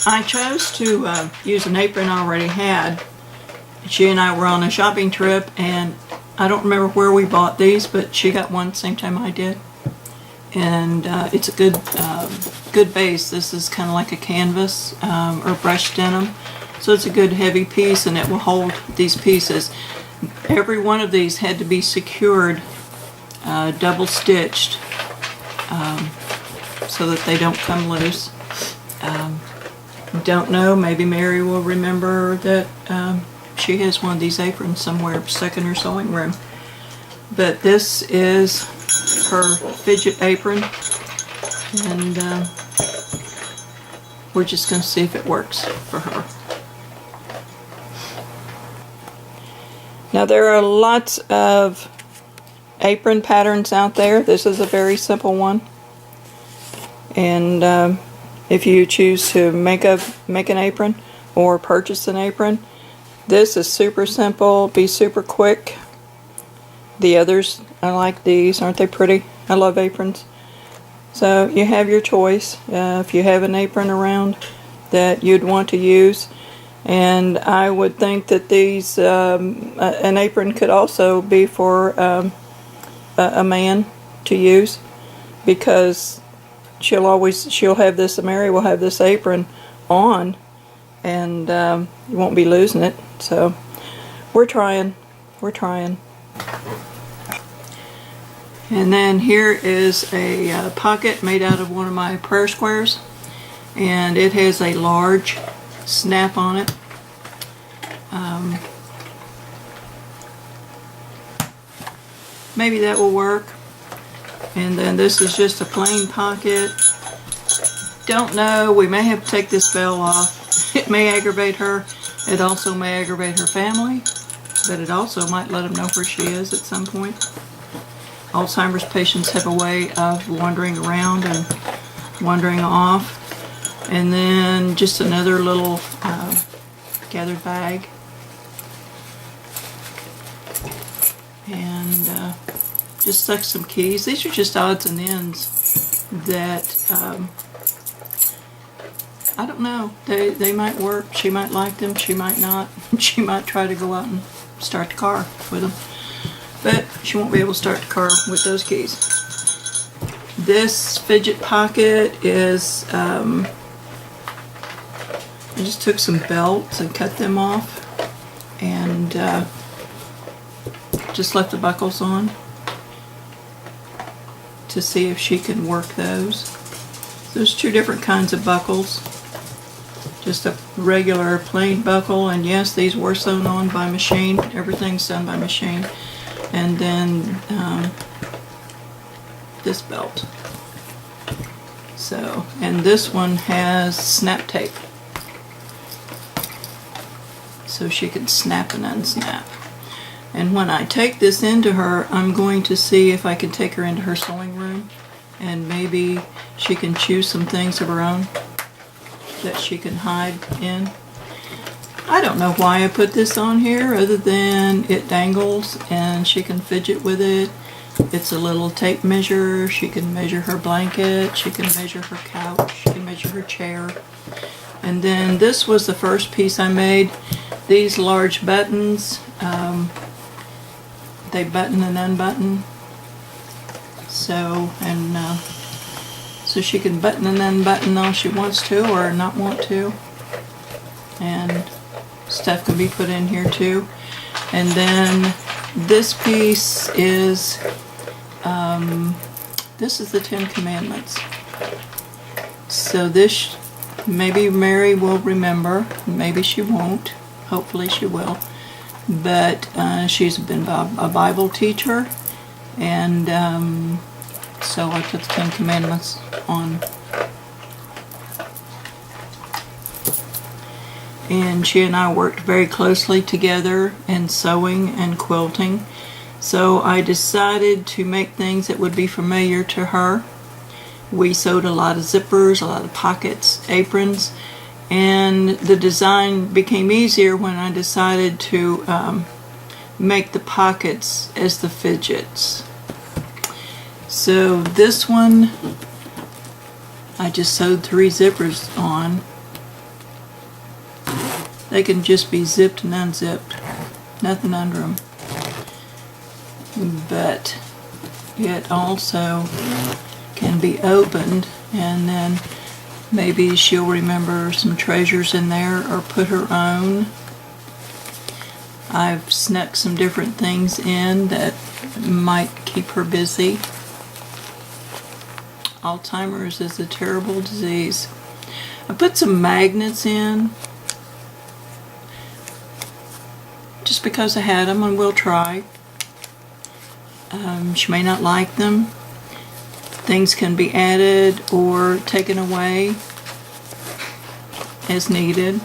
I chose to use an apron I already had. She and I were on a shopping trip, and I don't remember where we bought these, but she got one the same time I did. And it's a good base. This is kind of like a canvas or brushed denim. So it's a good heavy piece, and it will hold these pieces. Every one of these had to be secured, double stitched, so that they don't come loose. Don't know, maybe Mary will remember that she has one of these aprons somewhere stuck in her sewing room. But this is her fidget apron, and we're just going to see if it works for her. Now there are lots of apron patterns out there. This is a very simple one, and if you choose to make an apron or purchase an apron, this is super simple, be super quick. The others, I like these, aren't they pretty? I love aprons. So you have your choice if you have an apron around that you'd want to use. And I would think that these, an apron could also be for a man to use, because she'll have this, Mary will have this apron on, and you won't be losing it. So we're trying. And then here is a pocket made out of one of my prayer squares, and it has a large snap on it. Maybe that will work. And then this is just a plain pocket. Don't know, we may have to take this bell off. It may aggravate her. It also may aggravate her family, but it also might let them know where she is at some point. Alzheimer's patients have a way of wandering around and wandering off. And then just another little gathered bag. And just stuck some keys. These are just odds and ends that, I don't know, they might work. She might like them, she might not. She might try to go out and start the car with them. But she won't be able to start the car with those keys. This fidget pocket is, I just took some belts and cut them off, and just left the buckles on to see if she can work those. There's two different kinds of buckles. Just a regular plain buckle, and yes, these were sewn on by machine. Everything's done by machine. And then this belt. So, and this one has snap tape, so she can snap and unsnap. And when I take this into her, I'm going to see if I can take her into her sewing room, and maybe she can choose some things of her own that she can hide in. I don't know why I put this on here, other than it dangles and she can fidget with it. It's a little tape measure. She can measure her blanket, she can measure her couch, she can measure her chair. And then this was the first piece I made. These large buttons, they button and unbutton. So, and so she can button and unbutton all she wants to or not want to. And stuff can be put in here too. And then this piece is, this is the 10 Commandments. So this, maybe Mary will remember, maybe she won't, hopefully she will. But she's been a Bible teacher, and so I put the 10 Commandments on. And she and I worked very closely together in sewing and quilting. So I decided to make things that would be familiar to her. We sewed a lot of zippers, a lot of pockets, aprons, and the design became easier when I decided to make the pockets as the fidgets. So this one, I just sewed 3 zippers on, They can just be zipped and unzipped. Nothing under them. But it also can be opened, and then maybe she'll remember some treasures in there or put her own. I've snuck some different things in that might keep her busy. Alzheimer's is a terrible disease. I put some magnets in just because I had them, and we'll try. She may not like them. Things can be added or taken away as needed.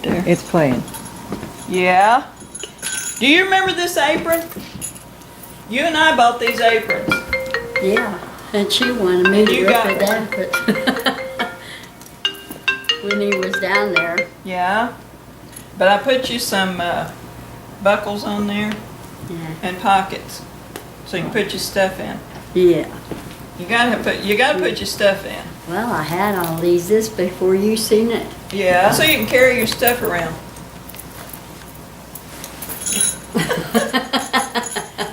There. It's playing. Yeah? Do you remember this apron? You and I bought these aprons. Yeah, and she wanted me to You look got at that, but when he was down there, Yeah? But I put you some buckles on there yeah, and pockets, so you can put your stuff in. yeah. You gotta put your stuff in. Well, I had all these this before you seen it. Yeah, so you can carry your stuff around.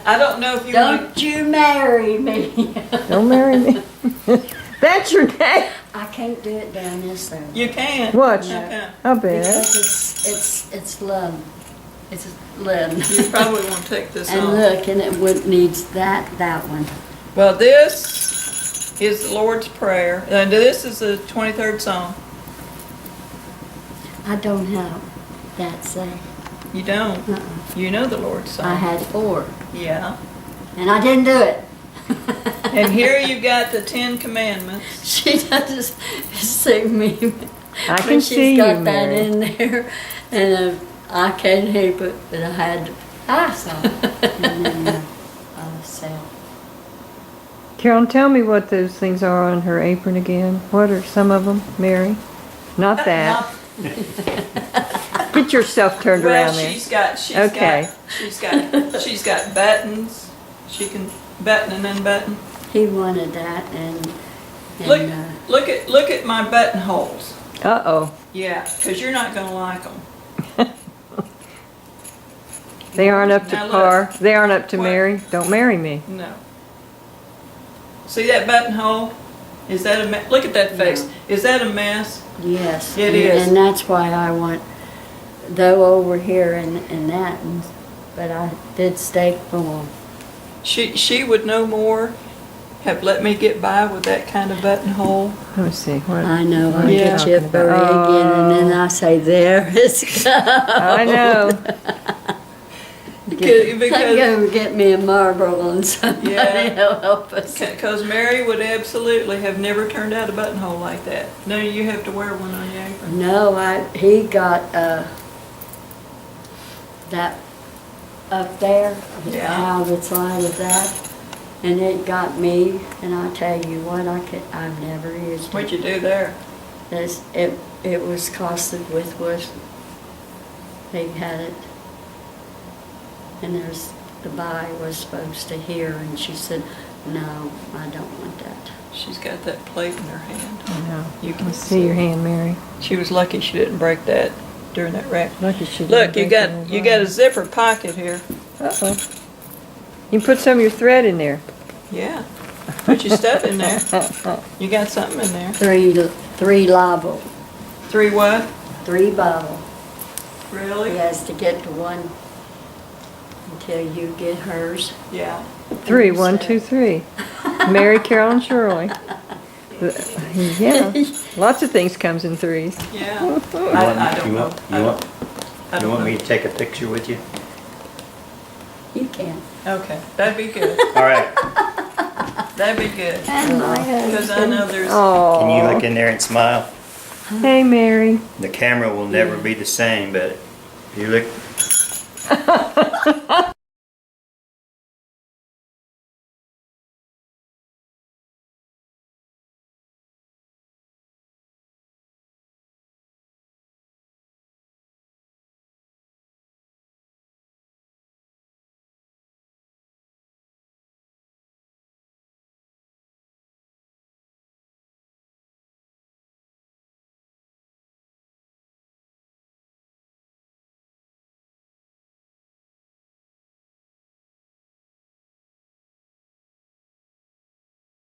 I don't know if you want. Don't you marry me. Don't marry me. That's your name. I can't do it down this though. You can. Watch. Okay. I bet. Because it's love. It's love. You probably want to take this And off. look, and it needs that one. Well, this is the Lord's Prayer, and this is the 23rd Psalm. I don't have that say. You don't. You know the Lord's Psalm. I had 4, Yeah. and I didn't do it. And here you got the 10 Commandments. She does see me. I can when see she's you, got that Mary. in there, and I can't help it, but I had to. I saw it. And then I said, Carolyn, tell me what those things are on her apron again. What are some of them, Mary? Not that. Get yourself turned Well, around there. she's got buttons. She can button and unbutton. he wanted that, and Look at my buttonholes. Uh-oh. Yeah, because you're not gonna like them. They aren't up to Now look. par. They aren't up to What? Mary. Don't marry me. No. See that buttonhole? Is that a mess? Look at that face. Is that a mess? yes, It and, is. and that's why I want though over here and that, but I did steak for him. She would no more have let me get by with that kind of buttonhole. Let me see. What? I know, I Yeah. get you a berry again, and then I say, there it's I know. Because go get me a marble and somebody Yeah. will help us. Because Mary would absolutely have never turned out a buttonhole like that. No, you have to wear one on your apron. No, he got that up there, Yeah. how the side of that, and it got me. And I tell you what, I've never used What'd it. you do there? It was costed with what they had it, and there's the buy was supposed to hear, and she said, no, I don't want that. She's got that plate in her hand. I know. You can See your hand, Mary. She was lucky she didn't break that during that wreck. Lucky she didn't Look, you break got any you got a bones. zipper pocket here. Uh-oh. You can put some of your thread in there. Yeah. Put your stuff in there. You got something in there. Three label, 3 what? 3 bottle. Really? He has to get to one until you get hers. Yeah. 3, 1, 2, 3. Mary, Carolyn, Shirley. Yeah. Lots of things comes in 3s. Yeah. You I don't know. I don't want know. me to take a picture with you? You can. Okay, that'd be good. All right. That'd be good. And my Because I know there's. Oh. Can you look in there and smile? Hey, Mary. The camera will never be the same, but if you look